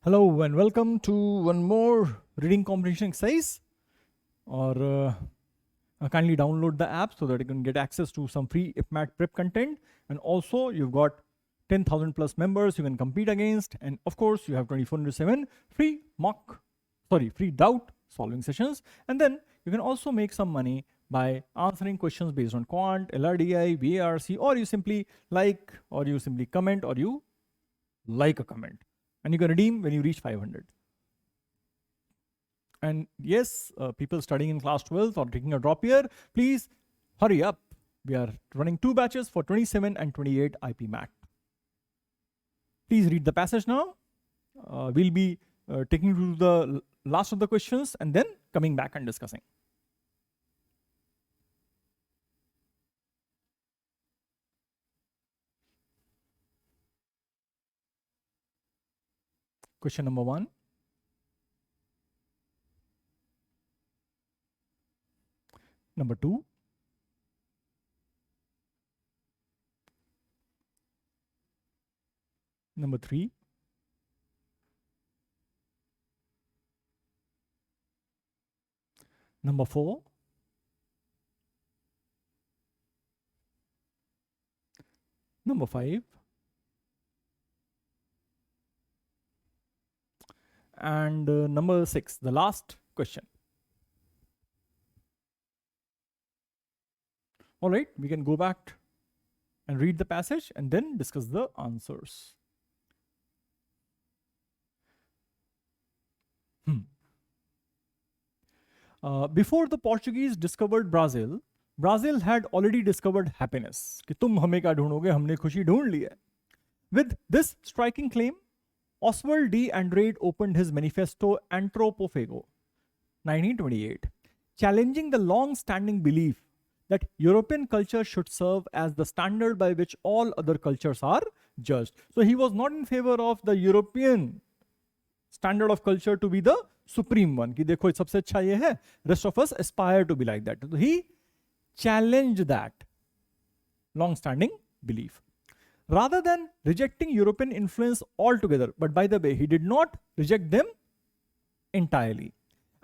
Hello and welcome to one more reading comprehension exercise. Or kindly download the app so that you can get access to some free IPMAT prep content. And also, you've got 10,000 plus members you can compete against. And of course, you have 24/7 free doubt solving sessions. And then you can also make some money by answering questions based on quant, LRDI, VARC, or you simply like, or you simply comment, or you like a comment. And you can redeem when you reach 500. And yes, people studying in class 12 or taking a drop year, please hurry up. We are running 2 batches for 27 and 28 IPMAT. Please read the passage now. We'll be taking you to the last of the questions and then coming back and discussing. Question number 1. Number 2. Number 3. Number 4. Number 5. And number 6, the last question. All right, we can go back and read the passage and then discuss the answers. Before the Portuguese discovered Brazil, Brazil had already discovered happiness. कि तुम हमें क्या ढूंढोगे, हमने खुशी ढूंढ ली है. With this striking claim, Oswald D. Andrade opened his manifesto Antropophago, 1928, challenging the long-standing belief that European culture should serve as the standard by which all other cultures are judged. So he was not in favor of the European standard of culture to be the supreme one. कि देखो सबसे अच्छा ये है, rest of us aspire to be like that. So he challenged that long-standing belief. Rather than rejecting European influence altogether, but by the way, he did not reject them entirely.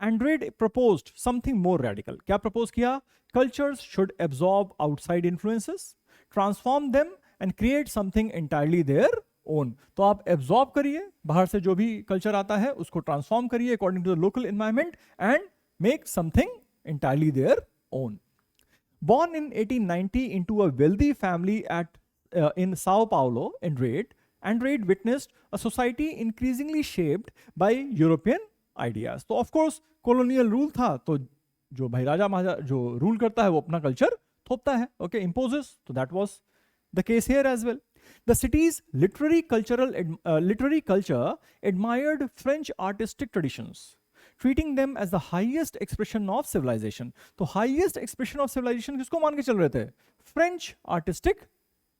Andrade proposed something more radical. क्या propose किया? Cultures should absorb outside influences, transform them and create something entirely their own. तो आप absorb करिए, बाहर से जो भी culture आता है उसको transform करिए according to the local environment and make something entirely their own. Born in 1890 into a wealthy family in Sao Paulo, Andrade witnessed a society increasingly shaped by European ideas. तो of course colonial rule था, तो जो भाई राजा महाराजा जो rule करता है वो अपना culture थोपता है, okay, imposes. So that was the case here as well. The city's literary culture admired French artistic traditions, treating them as the highest expression of civilization. तो highest expression of civilization किसको मान के चल रहे थे? French artistic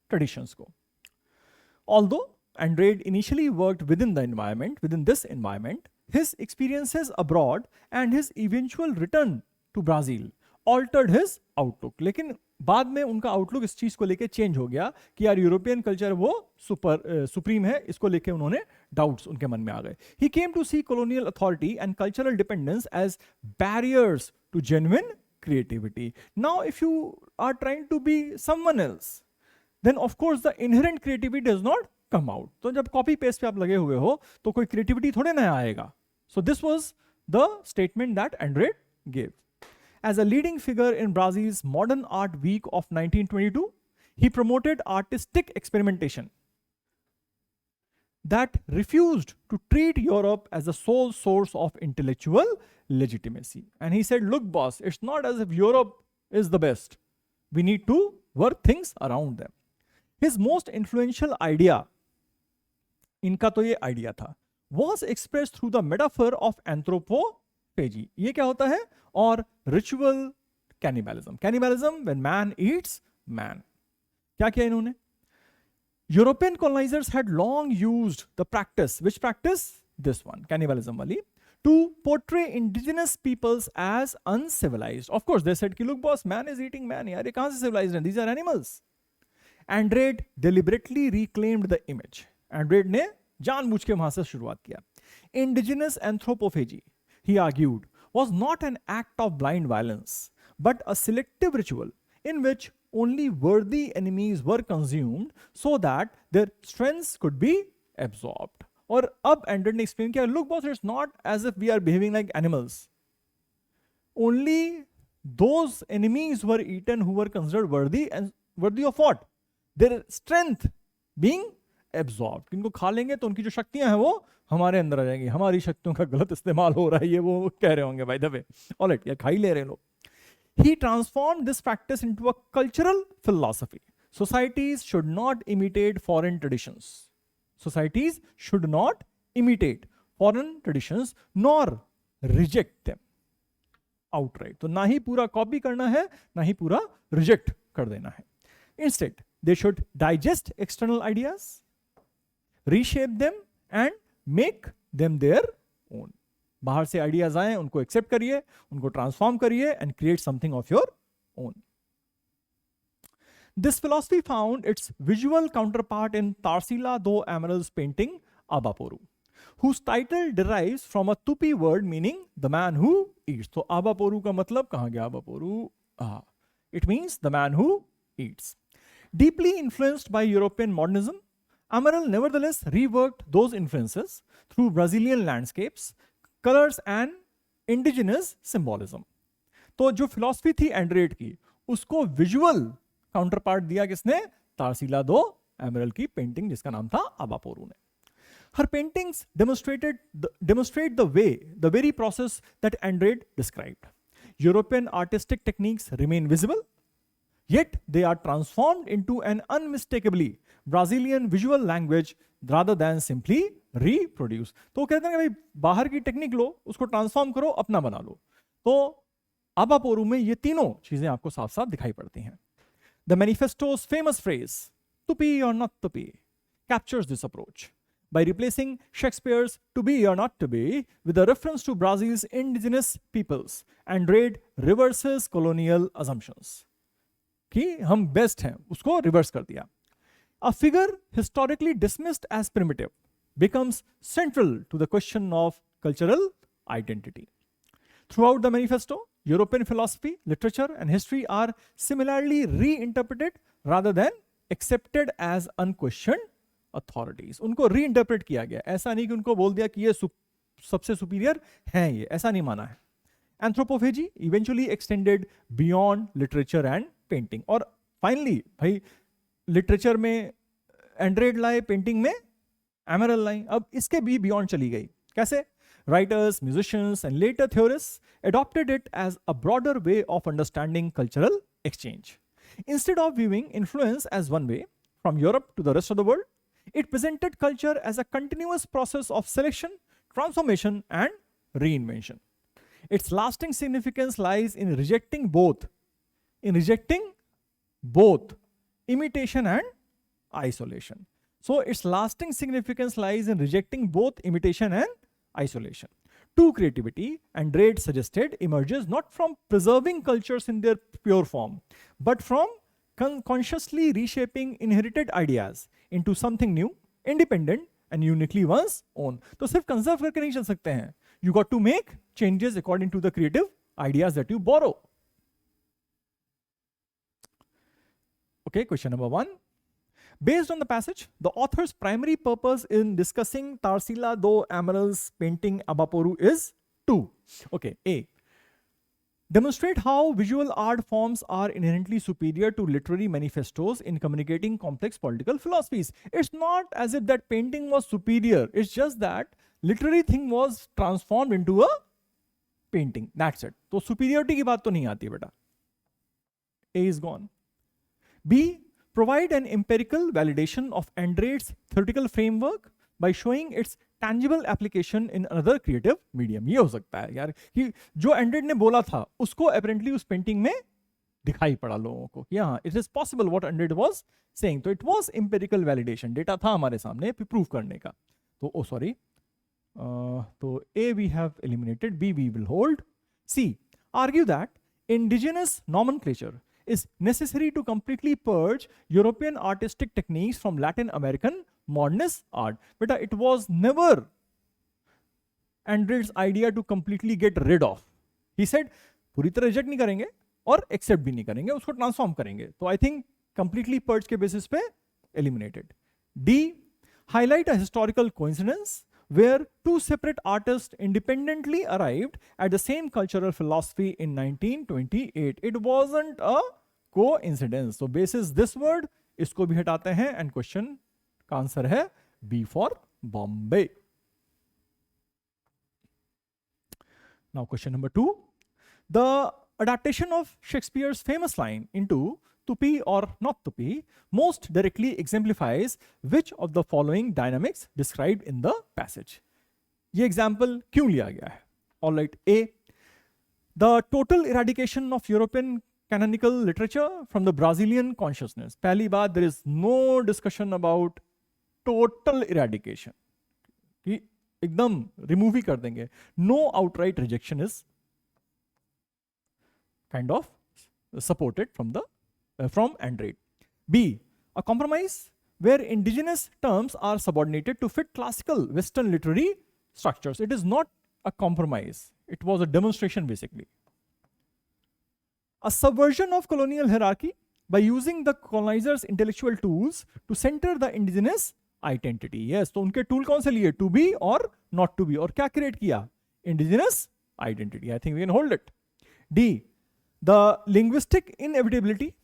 traditions को. Although Andrade initially worked within this environment, his experiences abroad and his eventual return to Brazil altered his outlook. लेकिन बाद में उनका आउटलुक इस चीज को लेके चेंज हो गया कि यार यूरोपियन कल्चर वो सुप्रीम है, इसको लेके उन्होंने डाउट्स उनके मन में आ गए. He came to see colonial authority and cultural dependence as barriers to genuine creativity. Now, if you are trying to be someone else, then of course the inherent creativity does not come out. तो जब copy paste पे आप लगे हुए हो तो कोई creativity थोड़े ना आएगा. So this was the statement that Andrade gave. As a leading figure in Brazil's Modern Art Week of 1922, he promoted artistic experimentation that refused to treat Europe as the sole source of intellectual legitimacy. And he said, look boss, it's not as if Europe is the best. We need to work things around them. His most influential idea, इनका तो ये idea था, was expressed through the metaphor of anthropophagy. ये क्या होता है? और ritual cannibalism. Cannibalism when man eats man. क्या किया इन्होंने? European colonizers had long used the practice, which practice? This one, cannibalism wali, to portray indigenous peoples as uncivilized. Of course, they said, कि look boss, man is eating man. यार ये कहाँ से civilized हैं? These are animals. Andrade deliberately reclaimed the image. Andrade ने जानबूझ के वहां से शुरुआत किया. Indigenous anthropophagy, he argued, was not an act of blind violence, but a selective ritual in which only worthy enemies were consumed so that their strengths could be absorbed. और अब एंड्रेड ने एक्सप्लेन किया, look boss, it's not as if we are behaving like animals. Only those enemies were eaten who were considered worthy, and worthy of what? Their strength being absorbed. इनको खा लेंगे तो उनकी जो शक्तियां हैं वो हमारे अंदर आ जाएंगी. हमारी शक्तियों का गलत इस्तेमाल हो रहा है, ये वो कह रहे होंगे बाय द वे. ऑलराइट, ये खा ही ले रहे लोग. He transformed this practice into a cultural philosophy. Societies should not imitate foreign traditions. Societies should not imitate foreign traditions nor reject them outright. तो ना ही पूरा कॉपी करना है, ना ही पूरा रिजेक्ट कर देना है. Instead, they should digest external ideas, reshape them and make them their own. बाहर से आइडियाज आए, उनको एक्सेप्ट करिए, उनको ट्रांसफॉर्म करिए and create something of your own. This philosophy found its visual counterpart in Tarsila do Amaril's painting Abaporu, whose title derives from a Tupi word meaning the man who eats. तो Abaporu का मतलब कहाँ गया Abaporu? It means the man who eats. Deeply influenced by European modernism, Amaril nevertheless reworked those influences through Brazilian landscapes, colors and indigenous symbolism. तो जो philosophy थी एंड्रेड की, उसको विजुअल काउंटरपार्ट दिया किसने? तारसीला दो एमरल की पेंटिंग जिसका नाम था अबापोरू ने. Her paintings demonstrate the very process that Andrade described. European artistic techniques remain visible, yet they are transformed into an unmistakably Brazilian visual language rather than simply reproduce. तो कहते हैं कि भाई बाहर की टेक्निक लो, उसको ट्रांसफॉर्म करो, अपना बना लो. तो अबापोरू में ये तीनों चीजें आपको साफ साफ दिखाई पड़ती हैं. The manifesto's famous phrase, to be or not to be, captures this approach by replacing Shakespeare's to be or not to be with a reference to Brazil's indigenous peoples. Andrade reverses colonial assumptions कि हम best हैं, उसको reverse कर दिया. A figure historically dismissed as primitive becomes central to the question of cultural identity. Throughout the manifesto, European philosophy, literature, and history are similarly reinterpreted rather than accepted as unquestioned authorities. उनको reinterpret किया गया, ऐसा नहीं कि उनको बोल दिया कि ये सबसे superior हैं, ये ऐसा नहीं माना है. Anthropophagy eventually extended beyond literature and painting. और finally, भाई लिटरेचर में एंड्रेड लाए, पेंटिंग में एमरल लाई. अब इसके भी बियॉन्ड चली गई. कैसे? Writers, musicians, and later theorists adopted it as a broader way of understanding cultural exchange. Instead of viewing influence as one way from Europe to the rest of the world, it presented culture as a continuous process of selection, transformation, and reinvention. Its lasting significance lies in rejecting both imitation and isolation. So its lasting significance lies in rejecting both imitation and isolation. True creativity, Andrade suggested, emerges not from preserving cultures in their pure form, but from consciously reshaping inherited ideas into something new, independent and uniquely one's own. तो सिर्फ conserve करके नहीं चल सकते हैं. You got to make changes according to the creative ideas that you borrow. Okay, question number 1. Based on the passage, the author's primary purpose in discussing Tarsila do Amaril's painting Abaporu is to, okay, A, demonstrate how visual art forms are inherently superior to literary manifestos in communicating complex political philosophies. It's not as if that painting was superior, it's just that literary thing was transformed into a painting. That's it. तो superiority की बात तो नहीं आती बेटा. A is gone. B, provide an empirical validation of Andrade's theoretical framework by showing its tangible application in another creative medium. ये हो सकता है यार कि जो एंड्रेड ने बोला था उसको apparently उस पेंटिंग में दिखाई पड़ा लोगों को कि हाँ, it is possible what Andrade was saying. तो it was empirical validation, data था हमारे सामने प्रूव करने का. तो sorry, तो A we have eliminated, B we will hold. C, argue that indigenous nomenclature is necessary to completely purge European artistic techniques from Latin American modernist art. बेटा it was never Android's idea to completely get rid of. He said पूरी तरह reject नहीं करेंगे और accept भी नहीं करेंगे, उसको ट्रांसफॉर्म करेंगे. तो आई थिंक कंप्लीटली पर्च के बेसिस पे eliminated. D, highlight a historical coincidence where two separate artists independently arrived at the same cultural philosophy in 1928. It wasn't a coincidence. So basis this word, इसको भी हटाते हैं and question का answer है B for Bombay. Now question number 2. The adaptation of Shakespeare's famous line into to be or not to be most directly exemplifies which of the following dynamics described in the passage. ये example क्यों लिया गया है? All right, A, the total eradication of European canonical literature from the Brazilian consciousness. पहली बात, there is no discussion about total eradication, कि एकदम remove ही कर देंगे. No outright rejection is kind of supported from Andrade. B, a compromise where indigenous terms are subordinated to fit classical Western literary structures. It is not a compromise. It was a demonstration basically. A subversion of colonial hierarchy by using the colonizers' intellectual tools to center the indigenous identity. Yes, तो उनके tool कौन से लिए? To be और not to be. और क्या create किया? Indigenous identity. I think we can hold it. D, the linguistic inevitability.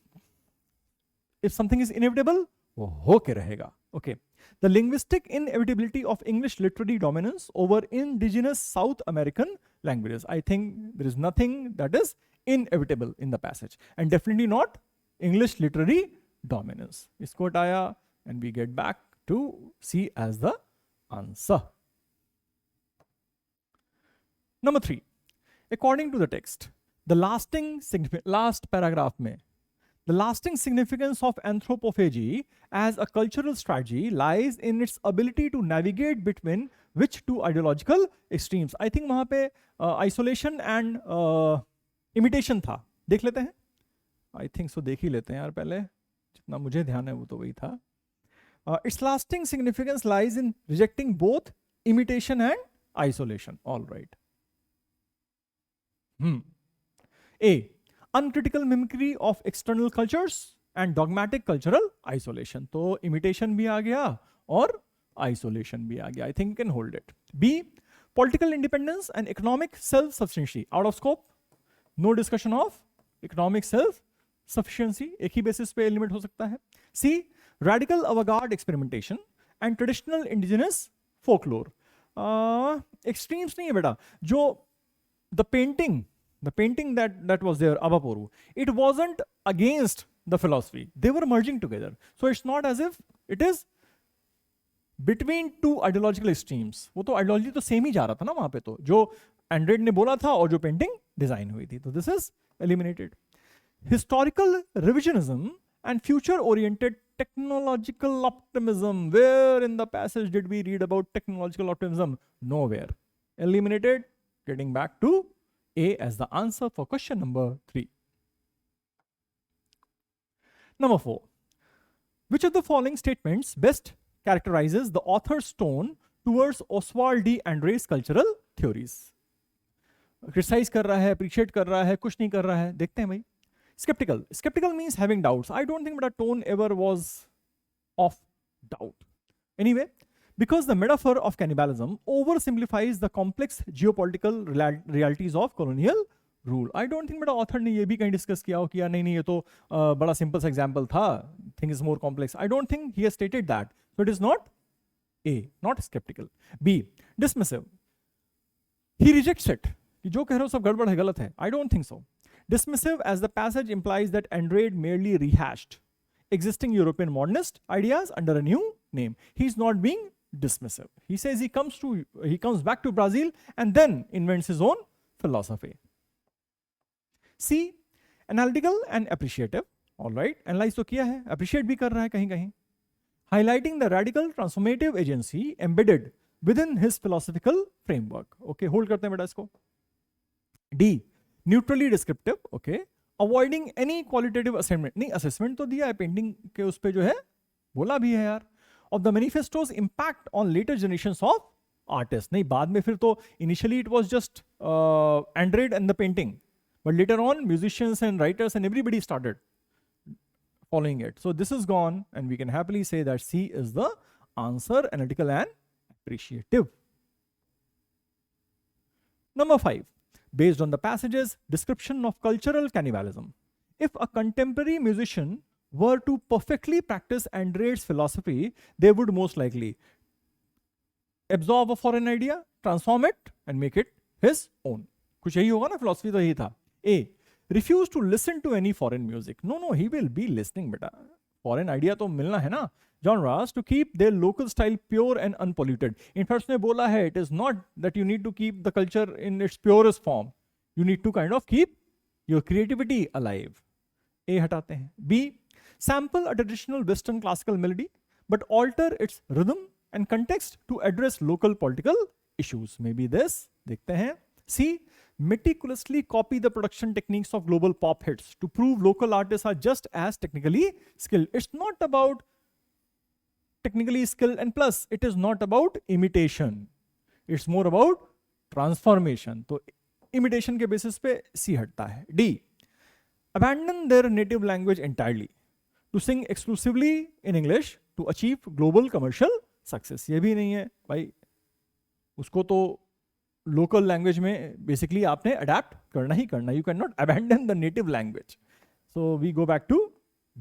If something is inevitable, वो होके रहेगा. Okay. The linguistic inevitability of English literary dominance over indigenous South American languages. I think there is nothing that is inevitable in the passage. And definitely not English literary dominance. इसको हटाया and we get back to C as the answer. Number 3. According to the text, the last paragraph में, the lasting significance of anthropophagy as a cultural strategy lies in its ability to navigate between which two ideological extremes. I think वहाँ पे isolation and imitation था. देख लेते हैं? I think so. देख ही लेते हैं यार पहले. जितना मुझे ध्यान है वो तो वही था. Its lasting significance lies in rejecting both imitation and isolation. All right. A, uncritical mimicry of external cultures and dogmatic cultural isolation. तो imitation भी आ गया और isolation भी आ गया. I think you can hold it. B, political independence and economic self-sufficiency. Out of scope. No discussion of economic self-sufficiency. एक ही basis पे element हो सकता है. C, radical avant-garde experimentation and traditional indigenous folklore. Extremes नहीं है बेटा. जो the painting that was there, Abaporu, it wasn't against the philosophy. They were merging together. So it's not as if it is between two ideological extremes. वो तो ideology तो same ही जा रहा था ना वहाँ पे तो. जो Andrade ने बोला था और जो painting design हुई थी. तो this is eliminated. Historical revisionism and future-oriented technological optimism. Where in the passage did we read about technological optimism? Nowhere. Eliminated. Getting back to A as the answer for question number 3. Number 4. Which of the following statements best characterizes the author's tone towards Oswald D. André's cultural theories? Criticize कर रहा है, appreciate कर रहा है, कुछ नहीं कर रहा है. देखते हैं भाई. Skeptical. Skeptical means having doubts. I don't think that tone ever was of doubt. Anyway, because the metaphor of cannibalism oversimplifies the complex geopolitical realities of colonial rule. I don't think मेरा author ने ये भी कहीं discuss किया हो कि यार नहीं ये तो बड़ा simple सा example था. Thing is more complex. I don't think he has stated that. So it is not A, not skeptical. B, dismissive. He rejects it. कि जो कह रहे हो सब गड़बड़ है, गलत है. I don't think so. Dismissive as the passage implies that Andrade merely rehashed existing European modernist ideas under a new name. He's not being dismissive. He says he comes back to Brazil and then invents his own philosophy. C, analytical and appreciative. All right, analyze तो किया है, appreciate भी कर रहा है कहीं कहीं. Highlighting the radical transformative agency embedded within his philosophical framework. Okay, hold करते हैं बेटा इसको. D, neutrally descriptive. Okay, avoiding any qualitative assessment. नहीं, assessment तो दिया है पेंटिंग के उस पे जो है, बोला भी है यार. of the manifesto's impact on later generations of artists. नहीं, बाद में फिर तो initially it was just Android and the painting, but later on musicians and writers and everybody started following it. So this is gone, and we can happily say that C is the answer, analytical and appreciative. Number 5, based on the passage's description of cultural cannibalism, if a contemporary musician were to perfectly practice Android's philosophy, they would most likely absorb a foreign idea, transform it, and make it his own. कुछ यही होगा ना, philosophy तो यही था. A, refuse to listen to any foreign music. No, he will be listening, beta. Foreign idea तो मिलना है ना. Genres to keep their local style pure and unpolluted. In fact, उसने बोला है, it is not that you need to keep the culture in its purest form. You need to kind of keep your creativity alive. A हटाते हैं. B, sample a traditional Western classical melody, but alter its rhythm and context to address local political issues. Maybe this. देखते हैं. C, meticulously copy the production techniques of global pop hits to prove local artists are just as technically skilled. It's not about technically skilled, and plus it is not about imitation. It's more about transformation. तो imitation के basis पे C हटता है. D, abandon their native language entirely to sing exclusively in English to achieve global commercial success. ये भी नहीं है भाई, उसको तो local language में basically आपने adapt करना ही करना. You cannot abandon the native language. So we go back to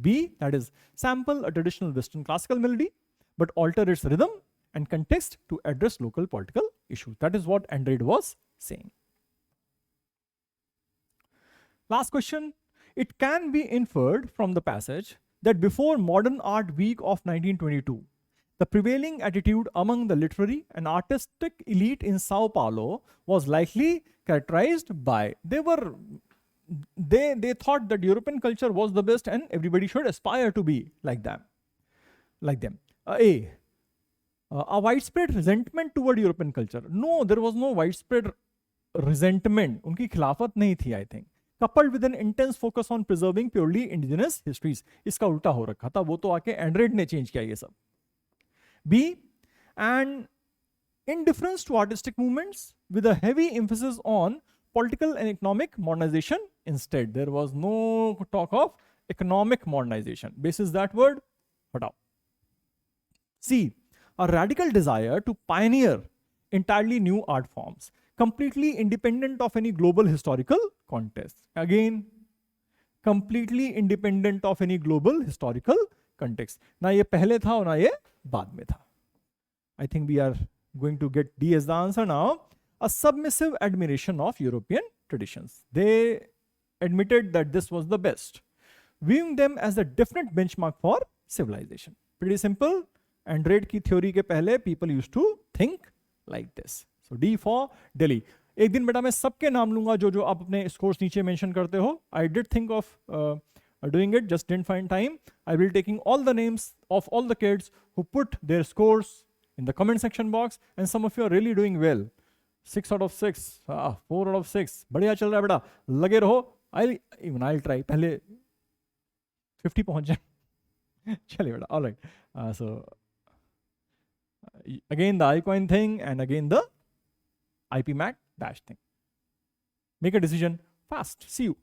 B, that is sample a traditional Western classical melody, but alter its rhythm and context to address local political issues. That is what Android was saying. Last question. It can be inferred from the passage that before Modern Art Week of 1922, the prevailing attitude among the literary and artistic elite in Sao Paulo was likely characterized by, they thought that European culture was the best and everybody should aspire to be like them. A widespread resentment toward European culture. No, there was no widespread resentment. उनकी खिलाफत नहीं थी, I think. Coupled with an intense focus on preserving purely indigenous histories. इसका उल्टा हो रखा था, वो तो आके एंड्रॉइड ने चेंज किया ये सब. B, and indifference to artistic movements with a heavy emphasis on political and economic modernization instead. There was no talk of economic modernization. Basis that word, हटाओ. C, a radical desire to pioneer entirely new art forms, completely independent of any global historical context. Again, completely independent of any global historical context. ना ये पहले था और ना ये बाद में था. I think we are going to get D as the answer now. A submissive admiration of European traditions. They admitted that this was the best, viewing them as a definite benchmark for civilization. Pretty simple. Android की theory के पहले people used to think like this. So D for Delhi. एक दिन बेटा मैं सबके नाम लूंगा जो जो आप अपने स्कोर्स नीचे मेंशन करते हो. I did think of doing it, just didn't find time. I will taking all the names of all the kids who put their scores in the comment section box, and some of you are really doing well. 6 out of 6, 4 out of 6. बढ़िया चल रहा है बेटा, लगे रहो. I'll try. पहले 50 पहुंच जाए. चलिए बेटा. All right. So again the iCoin thing and again the IPMAT dash thing. Make a decision fast. See you.